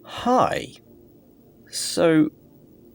Hi. So,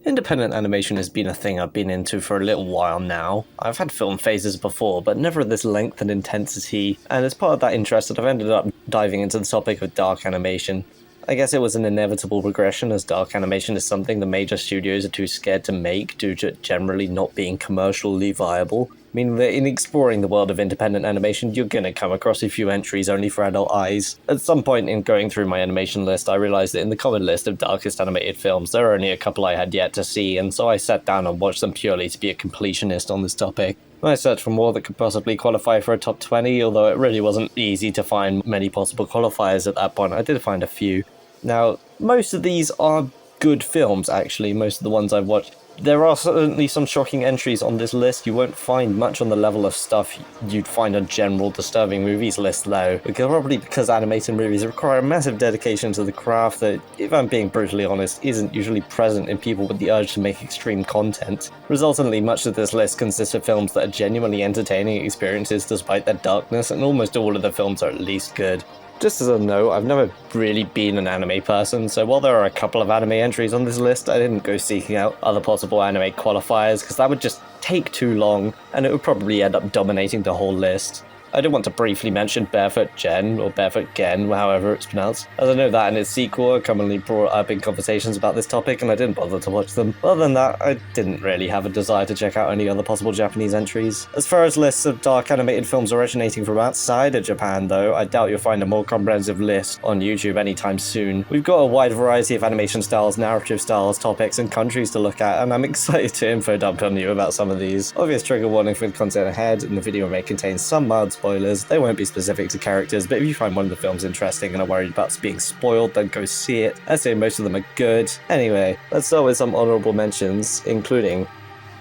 independent animation has been a thing I've been into for a little while now. I've had film phases before, but never at this length and intensity, and as part of that interest that I've ended up diving into the topic of dark animation. I guess it was an inevitable progression, as dark animation is something the major studios are too scared to make due to it generally not being commercially viable, meaning that in exploring the world of independent animation, you're gonna come across a few entries only for adult eyes. At some point in going through my animation list, I realized that in the common list of darkest animated films, there are only a couple I had yet to see, and so I sat down and watched them purely to be a completionist on this topic. I searched for more that could possibly qualify for a top 20, although it really wasn't easy to find many possible qualifiers at that point. I did find a few. Now, most of these are good films, actually, most of the ones I've watched. There are certainly some shocking entries on this list. You won't find much on the level of stuff you'd find on general disturbing movies list, though. Probably because animated movies require a massive dedication to the craft that, if I'm being brutally honest, isn't usually present in people with the urge to make extreme content. Resultantly, much of this list consists of films that are genuinely entertaining experiences despite their darkness, and almost all of the films are at least good. Just as a note, I've never really been an anime person, so while there are a couple of anime entries on this list, I didn't go seeking out other possible anime qualifiers, because that would just take too long, and it would probably end up dominating the whole list. I did want to briefly mention Barefoot Gen, or Barefoot Gen, however it's pronounced, as I know that and its sequel are commonly brought up in conversations about this topic, and I didn't bother to watch them. Other than that, I didn't really have a desire to check out any other possible Japanese entries. As far as lists of dark animated films originating from outside of Japan, though, I doubt you'll find a more comprehensive list on YouTube anytime soon. We've got a wide variety of animation styles, narrative styles, topics, and countries to look at, and I'm excited to info dump on you about some of these. Obvious trigger warning for the content ahead, and the video may contain some mild spoilers. They won't be specific to characters, but if you find one of the films interesting and are worried about being spoiled, then go see it. I'd say most of them are good. Anyway, let's start with some honorable mentions, including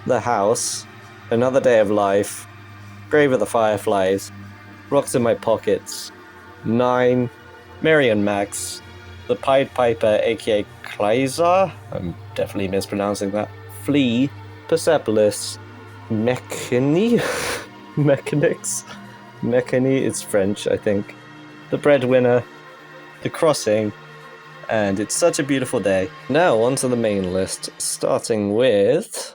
The House, Another Day of Life, Grave of the Fireflies, Rocks in My Pockets, Nine, Mary and Max, The Pied Piper aka Kryza, I'm definitely mispronouncing that, Flea, Persepolis, Mechany, Mechanics, Mechany is French, I think, The Breadwinner, The Crossing, and It's Such a Beautiful Day. Now on to the main list, starting with...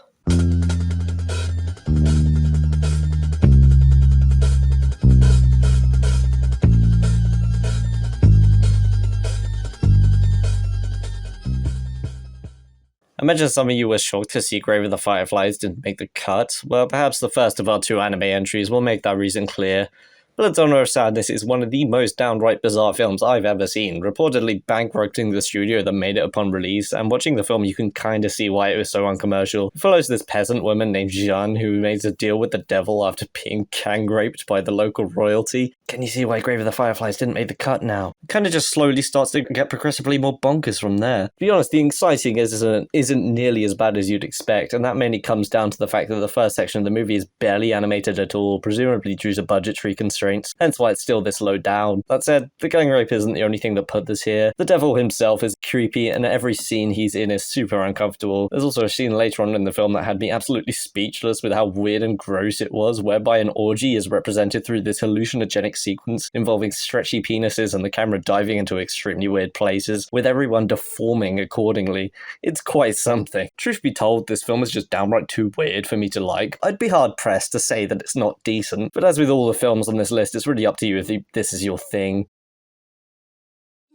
I imagine some of you were shocked to see Grave of the Fireflies didn't make the cut. Well, perhaps the first of our two anime entries will make that reason clear. Blood's Honor of Sadness is one of the most downright bizarre films I've ever seen, reportedly bankrupting the studio that made it upon release, and watching the film you can kinda see why it was so uncommercial. It follows this peasant woman named Jeanne who made a deal with the devil after being gang-raped by the local royalty. Can you see why Grave of the Fireflies didn't make the cut now? It kinda just slowly starts to get progressively more bonkers from there. To be honest, the exciting isn't nearly as bad as you'd expect, and that mainly comes down to the fact that the first section of the movie is barely animated at all, presumably due to budgetary constraints, hence why it's still this low down. That said, the gang rape isn't the only thing that put this here. The devil himself is creepy, and every scene he's in is super uncomfortable. There's also a scene later on in the film that had me absolutely speechless with how weird and gross it was, whereby an orgy is represented through this hallucinogenic sequence involving stretchy penises and the camera diving into extremely weird places, with everyone deforming accordingly. It's quite something. Truth be told, this film is just downright too weird for me to like. I'd be hard-pressed to say that it's not decent, but as with all the films on this list, it's really up to you if this is your thing.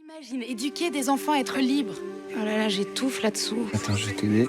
Imagine éduquer des enfants à être libres. Oh là là, j'étouffe là-dessous. Attends, je vais t'aider.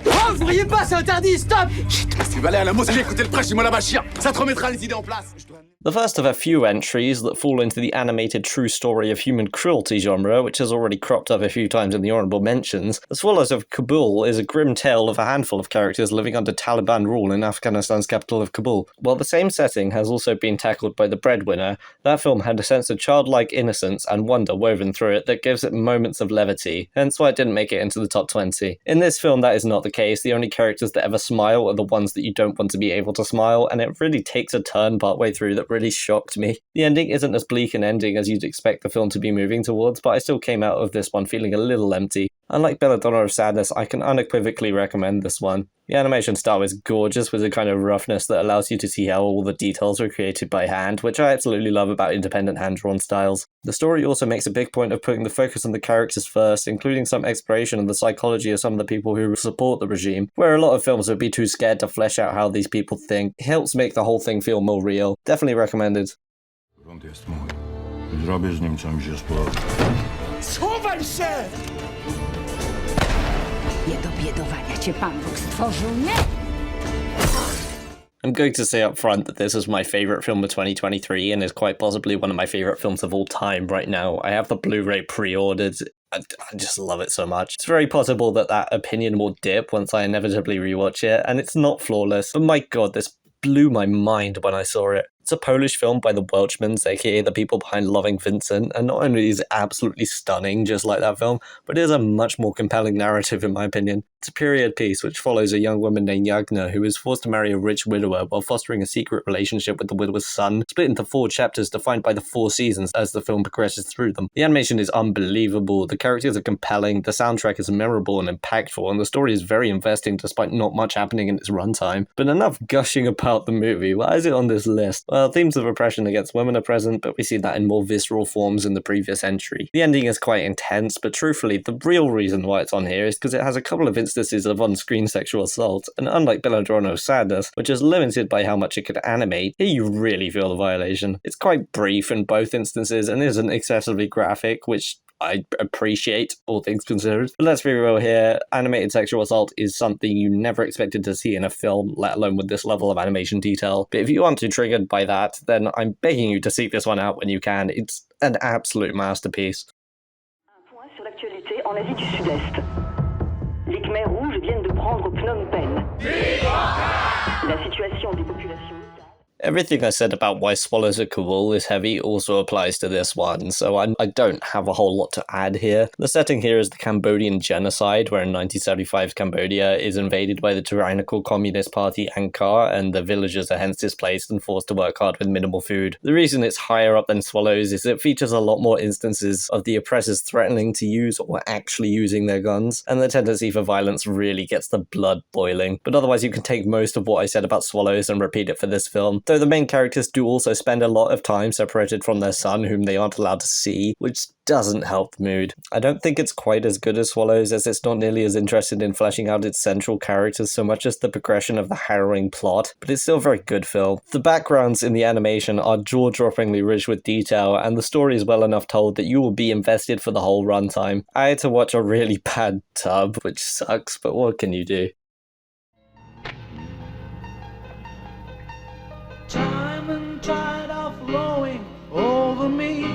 Oh, vous riez pas, c'est interdit, stop! Chut, c'est Valère, la mosquée, écoutez le prêche, dis-moi la bachir. Ça te remettra les idées en place. The first of a few entries that fall into the animated true story of human cruelty genre, which has already cropped up a few times in the honorable mentions, The Swallows of Kabul is a grim tale of a handful of characters living under Taliban rule in Afghanistan's capital of Kabul. While the same setting has also been tackled by The Breadwinner, that film had a sense of childlike innocence and wonder woven through it that gives it moments of levity, hence why it didn't make it into the top 20. In this film, that is not the case. The only characters that ever smile are the ones that you don't want to be able to smile, and it really takes a turn partway through that really shocked me. The ending isn't as bleak an ending as you'd expect the film to be moving towards, but I still came out of this one feeling a little empty. Unlike Belladonna of Sadness, I can unequivocally recommend this one. The animation style is gorgeous with a kind of roughness that allows you to see how all the details were created by hand, which I absolutely love about independent hand-drawn styles. The story also makes a big point of putting the focus on the characters first, including some exploration of the psychology of some of the people who support the regime, where a lot of films would be too scared to flesh out how these people think. It helps make the whole thing feel more real. Definitely recommended. Grunt jest mój. Zrobię z nim, co mi się spodoba. Schowaj się! Nie do biedowania cię Pan Bóg stworzył, nie? I'm going to say up front that this is my favourite film of 2023 and is quite possibly one of my favourite films of all time right now. I have the Blu-ray pre-ordered. I just love it so much. It's very possible that that opinion will dip once I inevitably rewatch it, and it's not flawless, but my god, this blew my mind when I saw it. It's a Polish film by the Welshmans, aka the people behind Loving Vincent, and not only is it absolutely stunning, just like that film, but it is a much more compelling narrative in my opinion. It's a period piece which follows a young woman named Yagna who is forced to marry a rich widower while fostering a secret relationship with the widower's son, split into 4 chapters defined by the 4 seasons as the film progresses through them. The animation is unbelievable, the characters are compelling, the soundtrack is memorable and impactful, and the story is very investing despite not much happening in its runtime. But enough gushing about the movie, why is it on this list? Well, themes of oppression against women are present, but we see that in more visceral forms in the previous entry. The ending is quite intense, but truthfully, the real reason why it's on here is because it has a couple of instances of on-screen sexual assault, and unlike Belladonna of Sadness, which is limited by how much it could animate, here you really feel the violation. It's quite brief in both instances and isn't excessively graphic, which I appreciate, all things considered. But let's be real here, animated sexual assault is something you never expected to see in a film, let alone with this level of animation detail. But if you aren't too triggered by that, then I'm begging you to seek this one out when you can. It's an absolute masterpiece. Un point sur l'actualité en Asie du Sud-Est. Les Khmers rouges viennent de prendre Phnom Penh. La situation des populations. Everything I said about why Swallows of Kabul is heavy also applies to this one, so I don't have a whole lot to add here. The setting here is the Cambodian genocide, where in 1975 Cambodia is invaded by the tyrannical Communist Party Angkar, and the villagers are hence displaced and forced to work hard with minimal food. The reason it's higher up than Swallows is it features a lot more instances of the oppressors threatening to use or actually using their guns, and the tendency for violence really gets the blood boiling. But otherwise you can take most of what I said about Swallows and repeat it for this film. Though the main characters do also spend a lot of time separated from their son, whom they aren't allowed to see, which doesn't help the mood. I don't think it's quite as good as Swallows, as it's not nearly as interested in fleshing out its central characters so much as the progression of the harrowing plot, but it's still a very good film. The backgrounds in the animation are jaw-droppingly rich with detail, and the story is well enough told that you will be invested for the whole runtime. I had to watch a really bad dub, which sucks, but what can you do? Time and tide are flowing over me.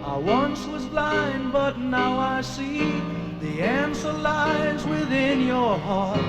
I once was blind, but now I see. The answer lies within your heart.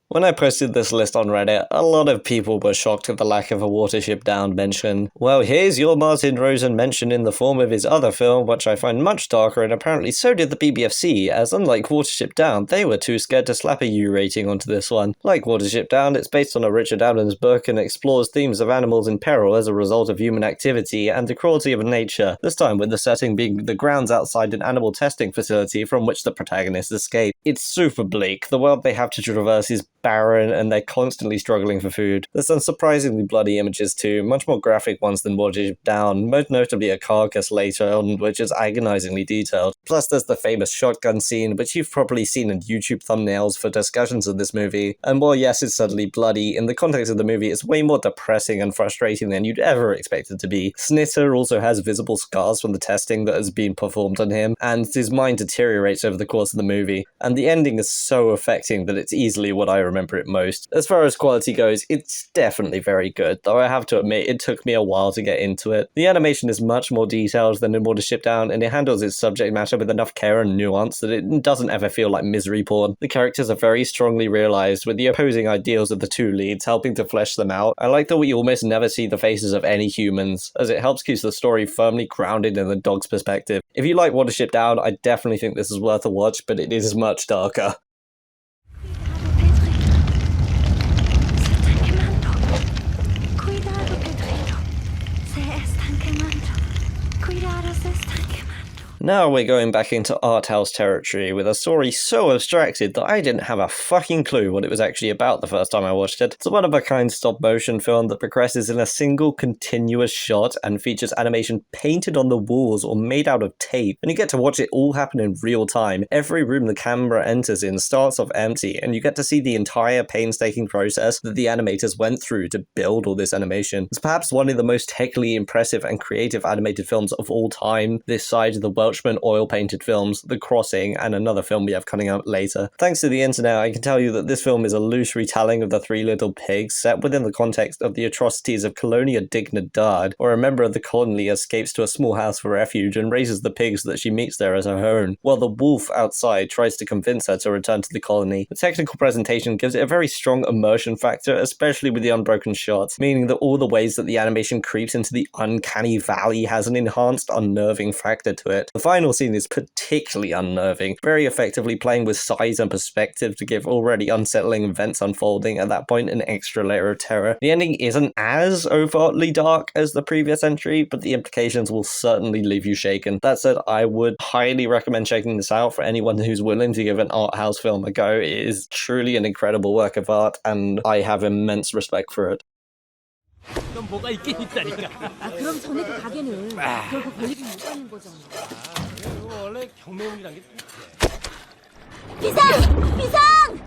When I posted this list on Reddit, a lot of people were shocked at the lack of a Watership Down mention. Well, here's your Martin Rosen mention in the form of his other film, which I find much darker, and apparently so did the BBFC, as unlike Watership Down, they were too scared to slap a U rating onto this one. Like Watership Down, it's based on a Richard Adams book and explores themes of animals in peril as a result of human activity and the cruelty of nature, this time with the setting being the grounds outside an animal testing facility from which the protagonists escape. It's super bleak, the world they have to traverse is barren, and they're constantly struggling for food. There's some surprisingly bloody images too, much more graphic ones than Watership Down, most notably a carcass later on, which is agonizingly detailed. Plus there's the famous shotgun scene, which you've probably seen in YouTube thumbnails for discussions of this movie, and while yes, it's suddenly bloody, in the context of the movie it's way more depressing and frustrating than you'd ever expect it to be. Snitter also has visible scars from the testing that has been performed on him, and his mind deteriorates over the course of the movie, and the ending is so affecting that it's easily what I remember it most. As far as quality goes, it's definitely very good, though I have to admit it took me a while to get into it. The animation is much more detailed than in Watership Down, and it handles its subject matter with enough care and nuance that it doesn't ever feel like misery porn. The characters are very strongly realised, with the opposing ideals of the two leads helping to flesh them out. I like that we almost never see the faces of any humans, as it helps keep the story firmly grounded in the dog's perspective. If you like Watership Down, I definitely think this is worth a watch, but it is much darker. Now we're going back into art house territory with a story so abstracted that I didn't have a fucking clue what it was actually about the first time I watched it. It's a one-of-a-kind stop-motion film that progresses in a single continuous shot and features animation painted on the walls or made out of tape, and you get to watch it all happen in real time. Every room the camera enters in starts off empty, and you get to see the entire painstaking process that the animators went through to build all this animation. It's perhaps one of the most technically impressive and creative animated films of all time, this side of the Welshman oil-painted films, The Crossing, and another film we have coming out later. Thanks to the internet, I can tell you that this film is a loose retelling of The Three Little Pigs, set within the context of the atrocities of Colonia Dignidad, where a member of the colony escapes to a small house for refuge and raises the pigs that she meets there as her own, while the wolf outside tries to convince her to return to the colony. The technical presentation gives it a very strong immersion factor, especially with the unbroken shots, meaning that all the ways that the animation creeps into the uncanny valley has an enhanced unnerving factor to it. The final scene is particularly unnerving, very effectively playing with size and perspective to give already unsettling events unfolding at that point an extra layer of terror. The ending isn't as overtly dark as the previous entry, but the implications will certainly leave you shaken. That said, I would highly recommend checking this out for anyone who's willing to give an art house film a go. It is truly an incredible work of art, and I have immense respect for it. 넌 뭐가 있긴 있다니까. 그럼 전에도 가게는 결국 별일이 못 가는 거잖아. 이거 원래 경매용이란 게. 비상!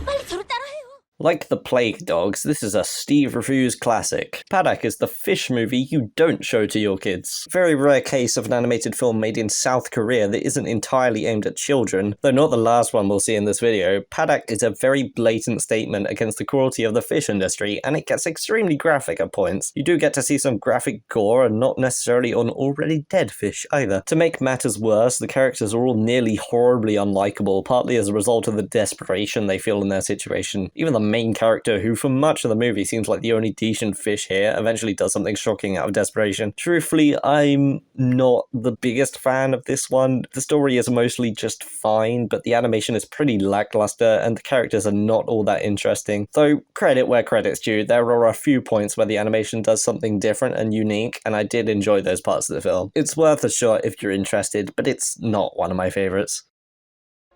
빨리 저를 따라해요. Like The Plague Dogs, this is a Steve Reviews classic. Paddock is the fish movie you don't show to your kids. Very rare case of an animated film made in South Korea that isn't entirely aimed at children. Though not the last one we'll see in this video, Paddock is a very blatant statement against the cruelty of the fish industry, and it gets extremely graphic at points. You do get to see some graphic gore, and not necessarily on already dead fish either. To make matters worse, the characters are all nearly horribly unlikable, partly as a result of the desperation they feel in their situation. Even the main character, who for much of the movie seems like the only decent fish here, eventually does something shocking out of desperation. Truthfully, I'm not the biggest fan of this one. The story is mostly just fine, but the animation is pretty lackluster and the characters are not all that interesting. Though, credit where credit's due, there are a few points where the animation does something different and unique, and I did enjoy those parts of the film. It's worth a shot if you're interested, but it's not one of my favorites.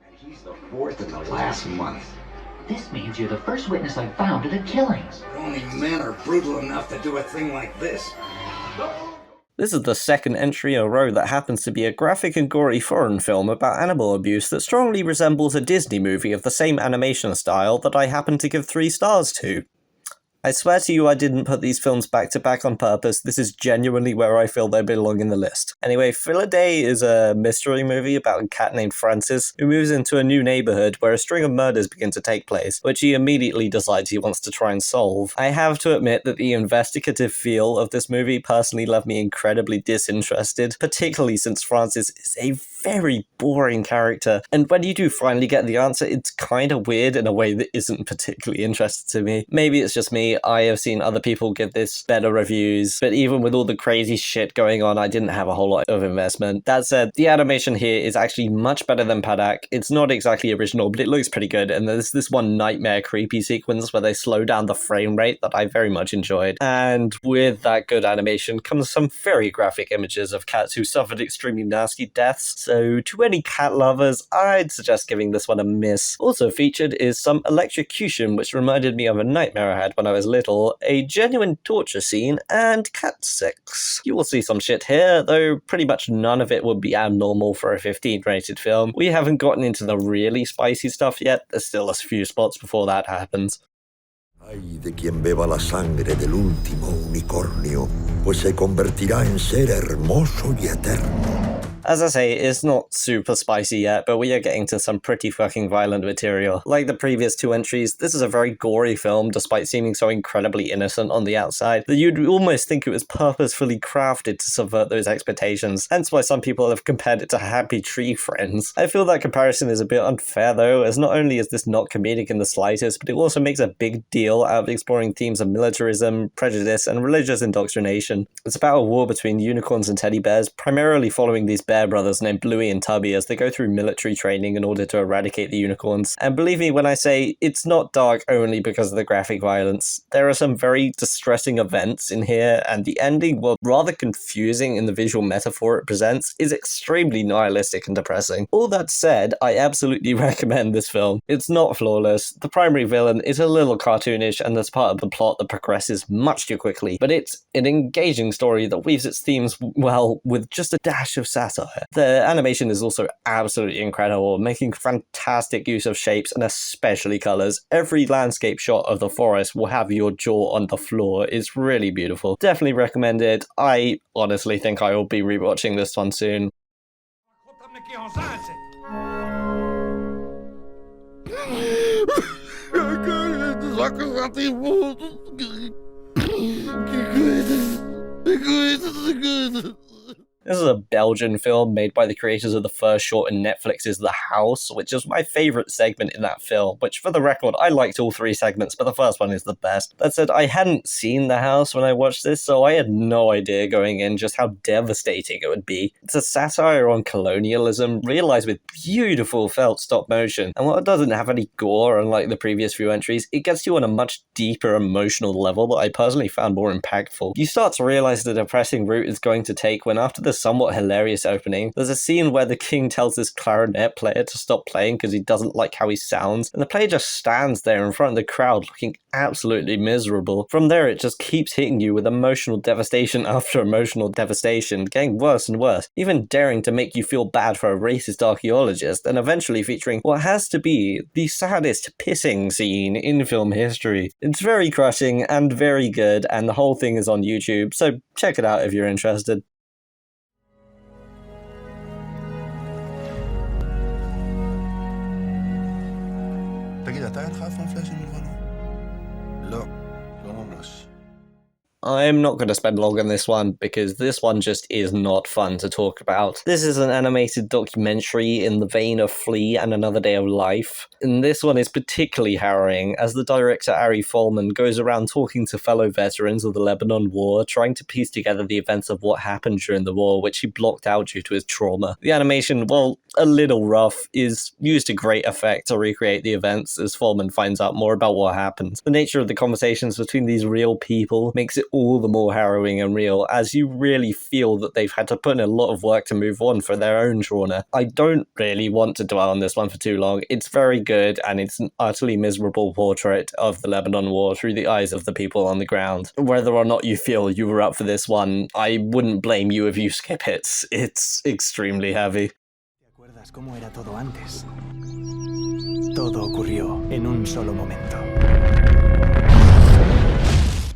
And he's the fourth in the last month. This means you're the first witness I've found to the killings. Only men are brutal enough to do a thing like this. This is the second entry in a row that happens to be a graphic and gory foreign film about animal abuse that strongly resembles a Disney movie of the same animation style that I happen to give 3 stars to. I swear to you I didn't put these films back to back on purpose. This is genuinely where I feel they belong in the list. Anyway, Philaday is a mystery movie about a cat named Francis who moves into a new neighborhood where a string of murders begin to take place, which he immediately decides he wants to try and solve. I have to admit that the investigative feel of this movie personally left me incredibly disinterested, particularly since Francis is a very boring character, and when you do finally get the answer, it's kind of weird in a way that isn't particularly interesting to me. Maybe it's just me, I have seen other people give this better reviews, but even with all the crazy shit going on, I didn't have a whole lot of investment. That said, the animation here is actually much better than Paddock. It's not exactly original, but it looks pretty good, and there's this one nightmare creepy sequence where they slow down the frame rate that I very much enjoyed. And with that good animation comes some very graphic images of cats who suffered extremely nasty deaths, so to any cat lovers, I'd suggest giving this one a miss. Also featured is some electrocution, which reminded me of a nightmare I had when I was little, a genuine torture scene, and cat sex. You will see some shit here, though pretty much none of it would be abnormal for a 15 rated film. We haven't gotten into the really spicy stuff yet, there's still a few spots before that happens. Ay de quien beba la sangre del último unicornio, pues se convertirá en ser hermoso y eterno. As I say, it's not super spicy yet, but we are getting to some pretty fucking violent material. Like the previous 2 entries, this is a very gory film despite seeming so incredibly innocent on the outside that you'd almost think it was purposefully crafted to subvert those expectations, hence why some people have compared it to Happy Tree Friends. I feel that comparison is a bit unfair though, as not only is this not comedic in the slightest, but it also makes a big deal out of exploring themes of militarism, prejudice, and religious indoctrination. It's about a war between unicorns and teddy bears, primarily following these bear brothers named Bluey and Tubby as they go through military training in order to eradicate the unicorns. And believe me when I say it's not dark only because of the graphic violence. There are some very distressing events in here, and the ending, while rather confusing in the visual metaphor it presents, is extremely nihilistic and depressing. All that said, I absolutely recommend this film. It's not flawless. The primary villain is a little cartoonish, and there's part of the plot that progresses much too quickly, but it's an engaging story that weaves its themes well with just a dash of satire. The animation is also absolutely incredible, making fantastic use of shapes and especially colors. Every landscape shot of the forest will have your jaw on the floor. It's really beautiful. Definitely recommend it. I honestly think I will be rewatching this one soon. This is a Belgian film made by the creators of the first short in Netflix's The House, which is my favourite segment in that film, which, for the record, I liked all three segments, but the first one is the best. That said, I hadn't seen The House when I watched this, so I had no idea going in just how devastating it would be. It's a satire on colonialism, realised with beautiful felt stop motion, and while it doesn't have any gore, unlike the previous few entries, it gets you on a much deeper emotional level that I personally found more impactful. You start to realise the depressing route it's going to take when, after the somewhat hilarious opening, there's a scene where the king tells his clarinet player to stop playing because he doesn't like how he sounds, and the player just stands there in front of the crowd looking absolutely miserable. From there, it just keeps hitting you with emotional devastation after emotional devastation, getting worse and worse, even daring to make you feel bad for a racist archaeologist, and eventually featuring what has to be the saddest pissing scene in film history. It's very crushing and very good, and the whole thing is on YouTube, so check it out if you're interested. I'm not going to spend long on this one because this one just is not fun to talk about. This is an animated documentary in the vein of Flea and Another Day of Life, and this one is particularly harrowing as the director Ari Folman goes around talking to fellow veterans of the Lebanon War, trying to piece together the events of what happened during the war, which he blocked out due to his trauma. The animation, while a little rough, is used to great effect to recreate the events as Folman finds out more about what happened. The nature of the conversations between these real people makes it all the more harrowing and real, as you really feel that they've had to put in a lot of work to move on for their own trauma. I don't really want to dwell on this one for too long. It's very good, and it's an utterly miserable portrait of the Lebanon War through the eyes of the people on the ground. Whether or not you feel you were up for this one, I wouldn't blame you if you skip it. It's extremely heavy. ¿Te acuerdas cómo era todo antes? Todo ocurrió en un solo momento.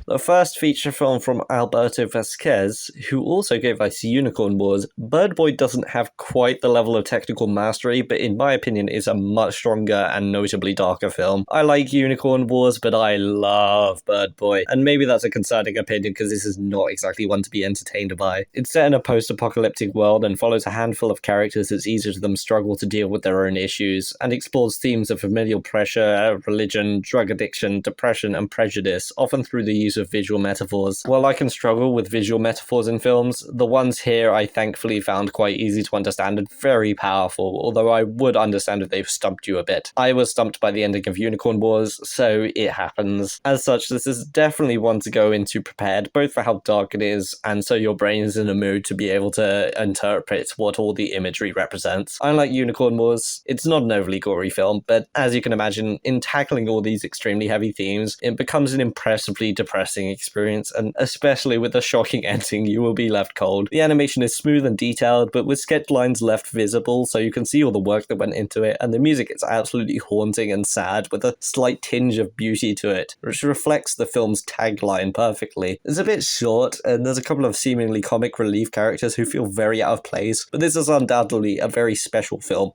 The first feature film from Alberto Vasquez, who also gave us Unicorn Wars, Bird Boy doesn't have quite the level of technical mastery, but in my opinion is a much stronger and notably darker film. I like Unicorn Wars, but I love Bird Boy, and maybe that's a concerning opinion because this is not exactly one to be entertained by. It's set in a post-apocalyptic world and follows a handful of characters as each of them struggle to deal with their own issues, and explores themes of familial pressure, religion, drug addiction, depression, and prejudice, often through the use of visual metaphors. While I can struggle with visual metaphors in films, the ones here I thankfully found quite easy to understand and very powerful, although I would understand if they've stumped you a bit. I was stumped by the ending of Unicorn Wars, so it happens. As such, this is definitely one to go into prepared, both for how dark it is, and so your brain is in a mood to be able to interpret what all the imagery represents. Unlike Unicorn Wars, it's not an overly gory film, but as you can imagine, in tackling all these extremely heavy themes, it becomes an impressively depressing experience, and especially with the shocking ending, you will be left cold. The animation is smooth and detailed, but with sketch lines left visible so you can see all the work that went into it, and the music is absolutely haunting and sad with a slight tinge of beauty to it, which reflects the film's tagline perfectly. It's a bit short, and there's a couple of seemingly comic relief characters who feel very out of place, but this is undoubtedly a very special film.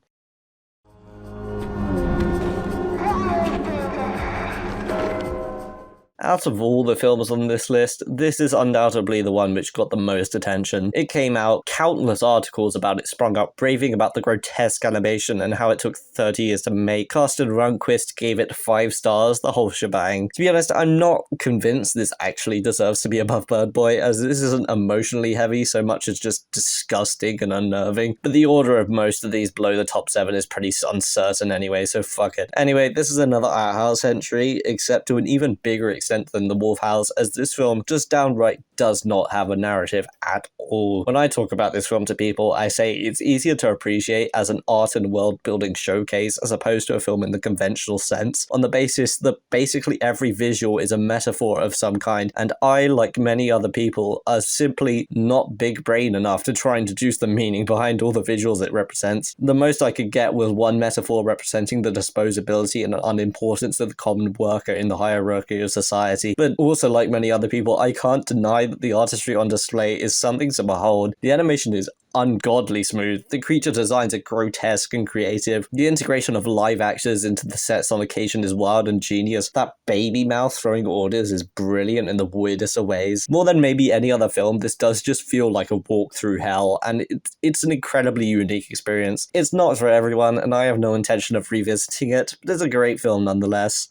Out of all the films on this list, this is undoubtedly the one which got the most attention. It came out, countless articles about it sprung up, raving about the grotesque animation and how it took 30 years to make. Carsten Rundquist gave it 5 stars, the whole shebang. To be honest, I'm not convinced this actually deserves to be above Bird Boy, as this isn't emotionally heavy so much as just disgusting and unnerving. But the order of most of these below the top 7 is pretty uncertain anyway, so fuck it. Anyway, this is another Art House entry, except to an even bigger extent than The Wolf House, as this film just downright does not have a narrative at all. When I talk about this film to people, I say it's easier to appreciate as an art and world-building showcase as opposed to a film in the conventional sense, on the basis that basically every visual is a metaphor of some kind, and I, like many other people, are simply not big brain enough to try and deduce the meaning behind all the visuals it represents. The most I could get was one metaphor representing the disposability and unimportance of the common worker in the hierarchy of society. But also, like many other people, I can't deny that the artistry on display is something to behold. The animation is ungodly smooth, the creature designs are grotesque and creative, the integration of live actors into the sets on occasion is wild and genius, that baby mouth throwing orders is brilliant in the weirdest of ways. More than maybe any other film, this does just feel like a walk through hell, and it's an incredibly unique experience. It's not for everyone, and I have no intention of revisiting it, but it's a great film nonetheless.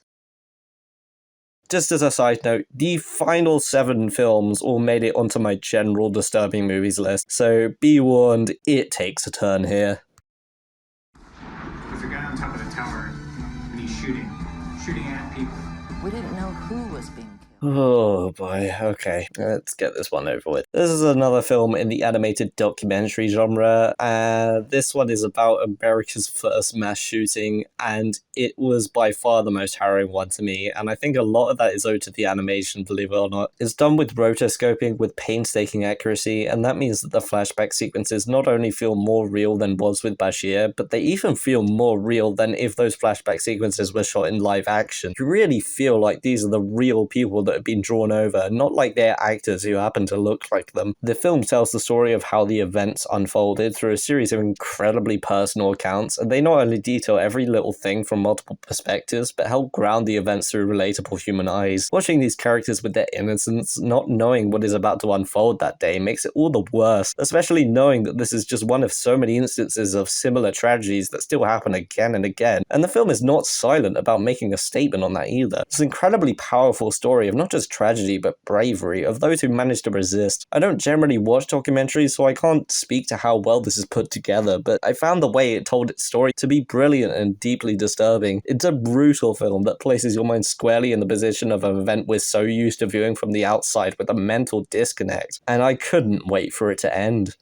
Just as a side note, the final 7 films all made it onto my general disturbing movies list, so be warned, it takes a turn here. There's a guy on top of the tower, and he's shooting at people. We didn't know who was being killed. Oh boy, okay, let's get this one over with. This is another film in the animated documentary genre, and this one is about America's first mass shooting, and it was by far the most harrowing one to me, and I think a lot of that is owed to the animation, believe it or not. It's done with rotoscoping with painstaking accuracy, and that means that the flashback sequences not only feel more real than was with Bashir, but they even feel more real than if those flashback sequences were shot in live action. You really feel like these are the real people that have been drawn over, not like they're actors who happen to look like them. The film tells the story of how the events unfolded through a series of incredibly personal accounts, and they not only detail every little thing from multiple perspectives, but help ground the events through relatable human eyes. Watching these characters with their innocence, not knowing what is about to unfold that day, makes it all the worse, especially knowing that this is just one of so many instances of similar tragedies that still happen again and again, and the film is not silent about making a statement on that either. It's an incredibly powerful story of not just tragedy but bravery, of those who managed to resist. I don't generally watch documentaries, so I can't speak to how well this is put together, but I found the way it told its story to be brilliant and deeply disturbing. It's a brutal film that places your mind squarely in the position of an event we're so used to viewing from the outside with a mental disconnect, and I couldn't wait for it to end.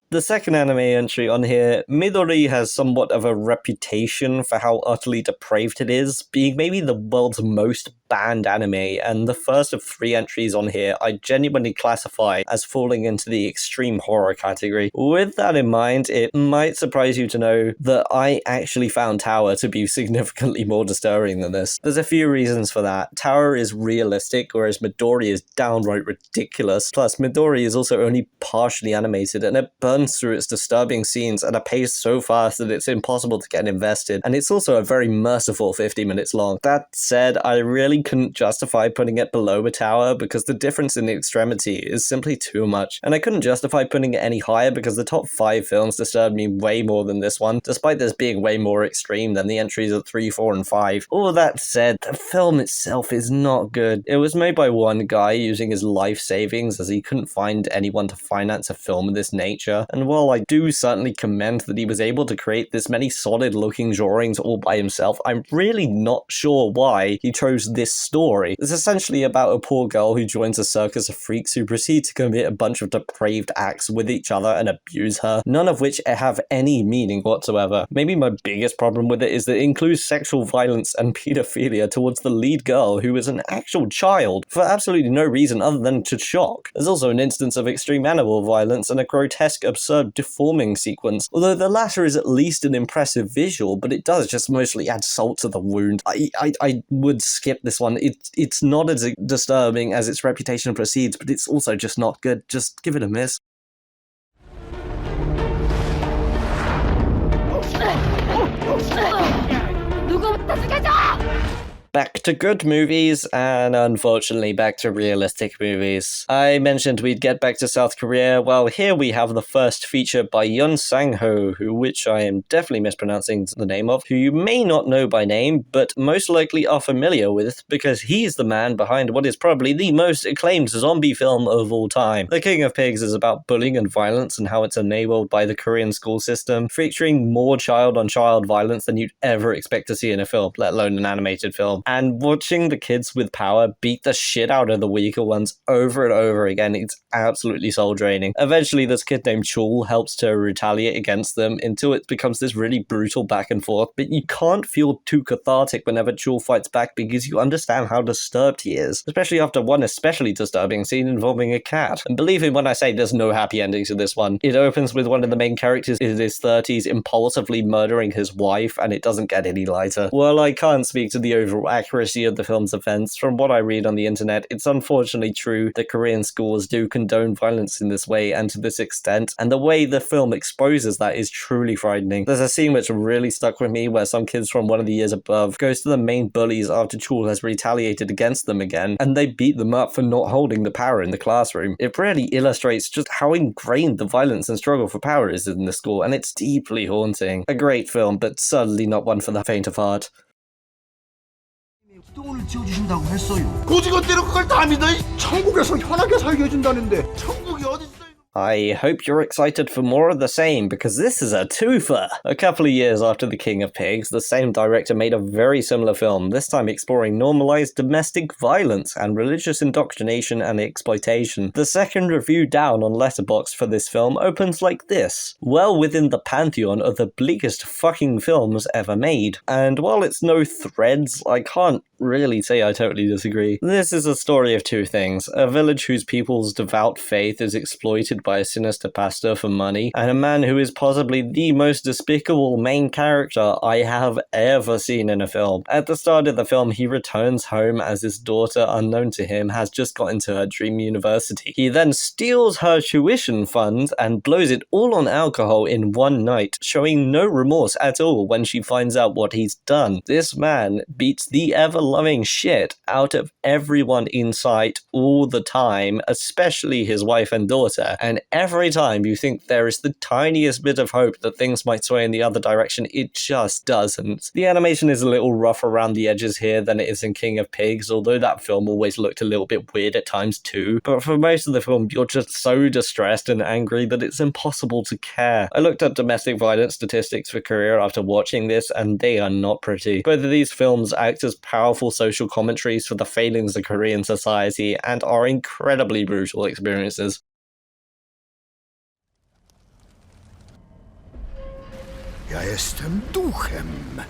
The second anime entry on here, Midori has somewhat of a reputation for how utterly depraved it is, being maybe the world's most banned anime, and the first of 3 entries on here I genuinely classify as falling into the extreme horror category. With that in mind, it might surprise you to know that I actually found Tower to be significantly more disturbing than this. There's a few reasons for that. Tower is realistic, whereas Midori is downright ridiculous. Plus, Midori is also only partially animated, and it burns through its disturbing scenes at a pace so fast that it's impossible to get invested, and it's also a very merciful 50 minutes long. That said, I really couldn't justify putting it below a Tower because the difference in the extremity is simply too much, and I couldn't justify putting it any higher because the top 5 films disturbed me way more than this one, despite this being way more extreme than the entries at 3, 4, and 5. All that said, the film itself is not good. It was made by one guy using his life savings as he couldn't find anyone to finance a film of this nature, and while I do certainly commend that he was able to create this many solid looking drawings all by himself, I'm really not sure why he chose this story. It's essentially about a poor girl who joins a circus of freaks who proceed to commit a bunch of depraved acts with each other and abuse her, none of which have any meaning whatsoever. Maybe my biggest problem with it is that it includes sexual violence and pedophilia towards the lead girl, who is an actual child, for absolutely no reason other than to shock. There's also an instance of extreme animal violence and a grotesque, absurd deforming sequence, although the latter is at least an impressive visual, but it does just mostly add salt to the wound. I would skip this this one. It's not as disturbing as its reputation precedes, but it's also just not good. Just give it a miss. Back to good movies, and unfortunately back to realistic movies. I mentioned we'd get back to South Korea. Well, here we have the first feature by Yoon Sang-ho, which I am definitely mispronouncing the name of, who you may not know by name, but most likely are familiar with, because he's the man behind what is probably the most acclaimed zombie film of all time. The King of Pigs is about bullying and violence and how it's enabled by the Korean school system, featuring more child-on-child violence than you'd ever expect to see in a film, let alone an animated film. And watching the kids with power beat the shit out of the weaker ones over and over again, it's absolutely soul-draining. Eventually, this kid named Chul helps to retaliate against them until it becomes this really brutal back and forth, but you can't feel too cathartic whenever Chul fights back because you understand how disturbed he is, especially after one especially disturbing scene involving a cat. And believe me when I say there's no happy ending to this one. It opens with one of the main characters in his 30s impulsively murdering his wife, and it doesn't get any lighter. While I can't speak to the overall accuracy of the film's events, from what I read on the internet, it's unfortunately true that Korean schools do condone violence in this way and to this extent, and the way the film exposes that is truly frightening. There's a scene which really stuck with me where some kids from one of the years above goes to the main bullies after Chul has retaliated against them again, and they beat them up for not holding the power in the classroom. It really illustrates just how ingrained the violence and struggle for power is in the school, and it's deeply haunting. A great film, but certainly not one for the faint of heart. 똥을 치워주신다고 했어요. 고지것대로 그걸 다 믿어? 천국에서 편하게 살게 해준다는데 천국이 어딨어요? I hope you're excited for more of the same, because this is a twofer! A couple of years after The King of Pigs, the same director made a very similar film, this time exploring normalized domestic violence and religious indoctrination and exploitation. The second review down on Letterboxd for this film opens like this, well within the pantheon of the bleakest fucking films ever made. And while it's no Threads, I can't really say I totally disagree. This is a story of two things: a village whose people's devout faith is exploited by a sinister pastor for money, and a man who is possibly the most despicable main character I have ever seen in a film. At the start of the film, he returns home as his daughter, unknown to him, has just got into her dream university. He then steals her tuition funds and blows it all on alcohol in one night, showing no remorse at all when she finds out what he's done. This man beats the ever-loving shit out of everyone in sight all the time, especially his wife and daughter, and every time you think there is the tiniest bit of hope that things might sway in the other direction, it just doesn't. The animation is a little rough around the edges here than it is in King of Pigs, although that film always looked a little bit weird at times too, but for most of the film you're just so distressed and angry that it's impossible to care. I looked up domestic violence statistics for Korea after watching this, and they are not pretty. Both of these films act as powerful social commentaries for the failings of Korean society and are incredibly brutal experiences. Ja jestem duchem,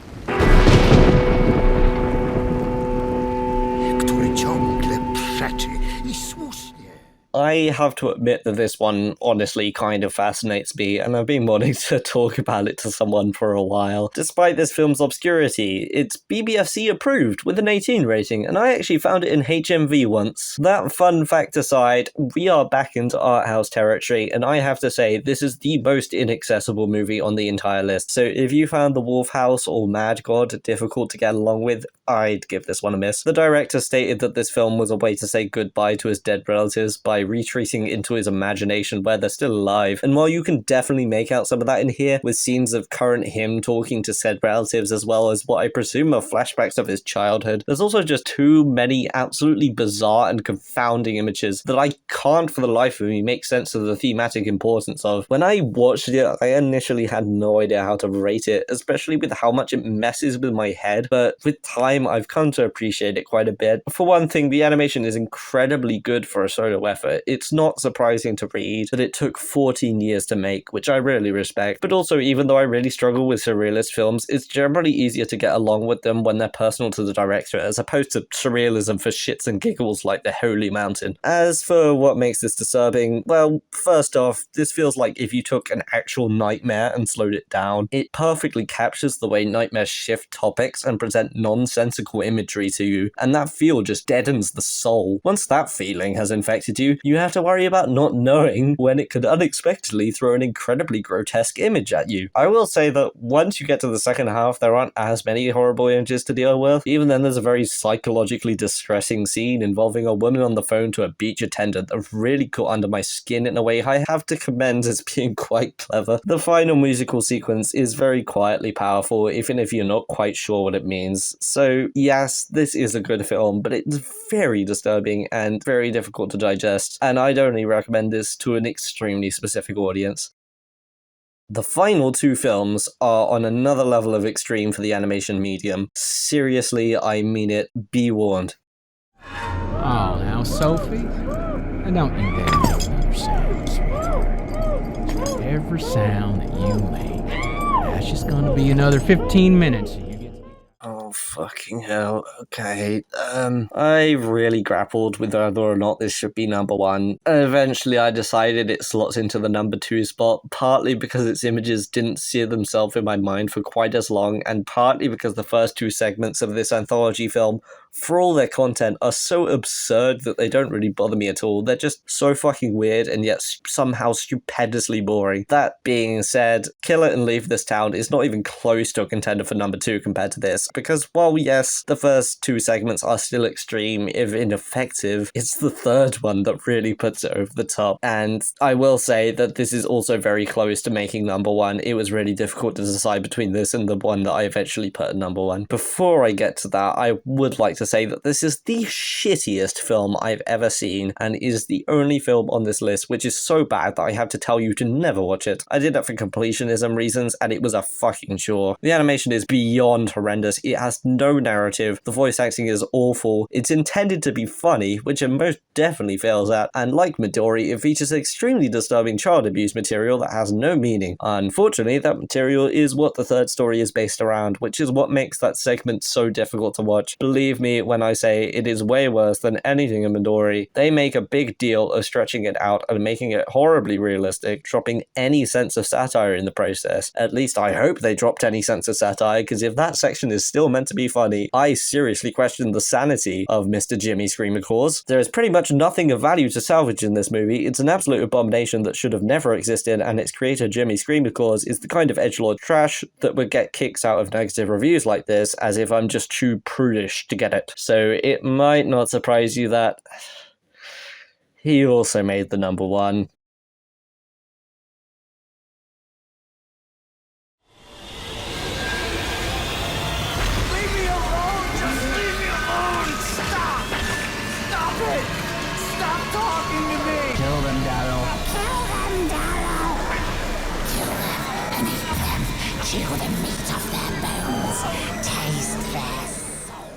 który ciągle przeczy i słusznie. I have to admit that this one honestly kind of fascinates me, and I've been wanting to talk about it to someone for a while. Despite this film's obscurity, it's BBFC approved with an 18 rating, and I actually found it in HMV once. That fun fact aside, we are back into art house territory, and I have to say, this is the most inaccessible movie on the entire list. So if you found The Wolf House or Mad God difficult to get along with, I'd give this one a miss. The director stated that this film was a way to say goodbye to his dead relatives by retreating into his imagination where they're still alive. And while you can definitely make out some of that in here, with scenes of current him talking to said relatives as well as what I presume are flashbacks of his childhood, there's also just too many absolutely bizarre and confounding images that I can't for the life of me make sense of the thematic importance of. When I watched it, I initially had no idea how to rate it, especially with how much it messes with my head, but with time I've come to appreciate it quite a bit. For one thing, the animation is incredibly good for a solo effort. It's not surprising to read that it took 14 years to make, which I really respect, but also even though I really struggle with surrealist films, it's generally easier to get along with them when they're personal to the director, as opposed to surrealism for shits and giggles like The Holy Mountain. As for what makes this disturbing, well, first off, this feels like if you took an actual nightmare and slowed it down. It perfectly captures the way nightmares shift topics and present nonsense nonsensical imagery to you, and that feel just deadens the soul. Once that feeling has infected you, you have to worry about not knowing when it could unexpectedly throw an incredibly grotesque image at you. I will say that once you get to the second half, there aren't as many horrible images to deal with. Even then, there's a very psychologically distressing scene involving a woman on the phone to a beach attendant that really got under my skin in a way I have to commend as being quite clever. The final musical sequence is very quietly powerful, even if you're not quite sure what it means. So yes, this is a good film, but it's very disturbing and very difficult to digest, and I'd only recommend this to an extremely specific audience. The final two films are on another level of extreme for the animation medium. Seriously, I mean it. Be warned. Oh, now, Sophie? I don't you dare make another sound, sweetheart. Every sound that you make, that's just gonna be another 15 minutes. Oh, fucking hell. Okay. I really grappled with whether or not this should be number one. Eventually, I decided it slots into the number two spot, partly because its images didn't sear themselves in my mind for quite as long, and partly because the first two segments of this anthology film, for all their content, are so absurd that they don't really bother me at all. They're just so fucking weird and yet somehow stupendously boring. That being said, Kill It and Leave This Town is not even close to a contender for number two compared to this, because while yes, the first two segments are still extreme, if ineffective, it's the third one that really puts it over the top. And I will say that this is also very close to making number one. It was really difficult to decide between this and the one that I eventually put at number one. Before I get to that, I would like to say that this is the shittiest film I've ever seen, and is the only film on this list which is so bad that I have to tell you to never watch it. I did that for completionism reasons, and it was a fucking chore. The animation is beyond horrendous. It has no narrative. The voice acting is awful. It's intended to be funny, which it most definitely fails at, and like Midori, it features extremely disturbing child abuse material that has no meaning. Unfortunately, that material is what the third story is based around, which is what makes that segment so difficult to watch. Believe me when I say it is way worse than anything in Midori. They make a big deal of stretching it out and making it horribly realistic, dropping any sense of satire in the process. At least I hope they dropped any sense of satire, because if that section is still meant to be funny, I seriously question the sanity of Mr. Jimmy Screamaclaws. There is pretty much nothing of value to salvage in this movie. It's an absolute abomination that should have never existed, and its creator Jimmy Screamaclaws is the kind of edgelord trash that would get kicks out of negative reviews like this, as if I'm just too prudish to get it. So it might not surprise you that he also made the number one. Leave me alone! Just leave me alone! Stop! Stop it! Stop talking to me! Kill them, Darrow. Kill them, Darrow! Kill them and eat them. Chew the meat off their bones. Taste their soul.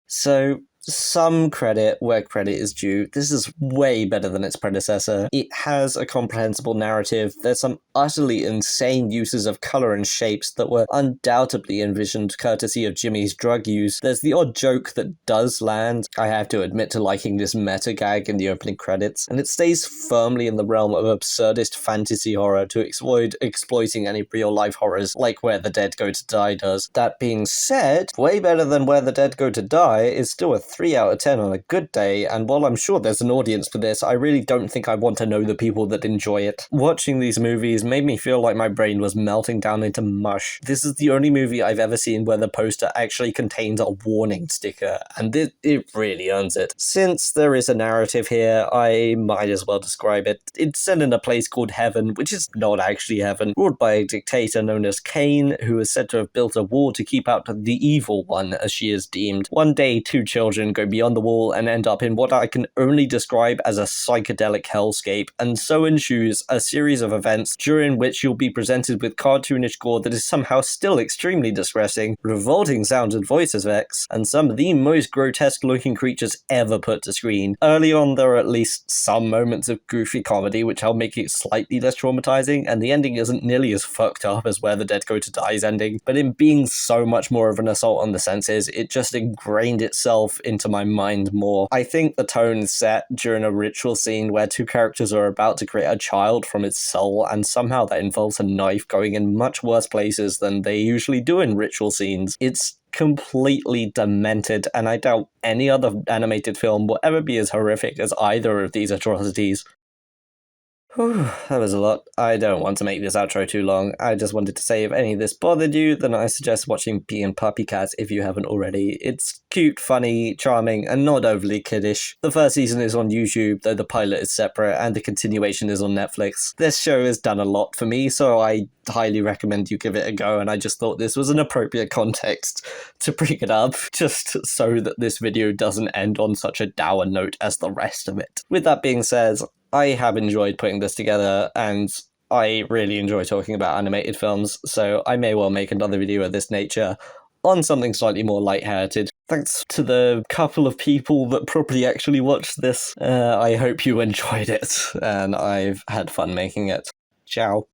So, some credit where credit is due. This is way better than its predecessor. It has a comprehensible narrative. There's some utterly insane uses of color and shapes that were undoubtedly envisioned courtesy of Jimmy's drug use. There's the odd joke that does land. I have to admit to liking this meta gag in the opening credits, and it stays firmly in the realm of absurdist fantasy horror to avoid exploiting any real-life horrors like Where the Dead Go to Die does. That being said, way better than Where the Dead Go to Die is still a 3 out of 10 on a good day, and while I'm sure there's an audience for this, I really don't think I want to know the people that enjoy it. Watching these movies made me feel like my brain was melting down into mush. This is the only movie I've ever seen where the poster actually contains a warning sticker, and it really earns it. Since there is a narrative here, I might as well describe it. It's set in a place called Heaven, which is not actually heaven, ruled by a dictator known as Cain, who is said to have built a wall to keep out the evil one, as she is deemed. One day, two children go beyond the wall and end up in what I can only describe as a psychedelic hellscape, and so ensues a series of events during which you'll be presented with cartoonish gore that is somehow still extremely distressing, revolting sounds and voice effects, and some of the most grotesque looking creatures ever put to screen. Early on, there are at least some moments of goofy comedy which help make it slightly less traumatizing, and the ending isn't nearly as fucked up as Where the Dead Go to Die's ending, but in being so much more of an assault on the senses, it just ingrained itself into my mind more. I think the tone set during a ritual scene where two characters are about to create a child from its soul, and somehow that involves a knife going in much worse places than they usually do in ritual scenes. It's completely demented, and I doubt any other animated film will ever be as horrific as either of these atrocities. Whew, that was a lot. I don't want to make this outro too long. I just wanted to say if any of this bothered you, then I suggest watching Bee and Puppycat if you haven't already. It's cute, funny, charming, and not overly kiddish. The first season is on YouTube, though the pilot is separate, and the continuation is on Netflix. This show has done a lot for me, so I highly recommend you give it a go, and I just thought this was an appropriate context to bring it up, just so that this video doesn't end on such a dour note as the rest of it. With that being said, I have enjoyed putting this together, and I really enjoy talking about animated films, so I may well make another video of this nature on something slightly more lighthearted. Thanks to the couple of people that probably actually watched this. I hope you enjoyed it, and I've had fun making it. Ciao.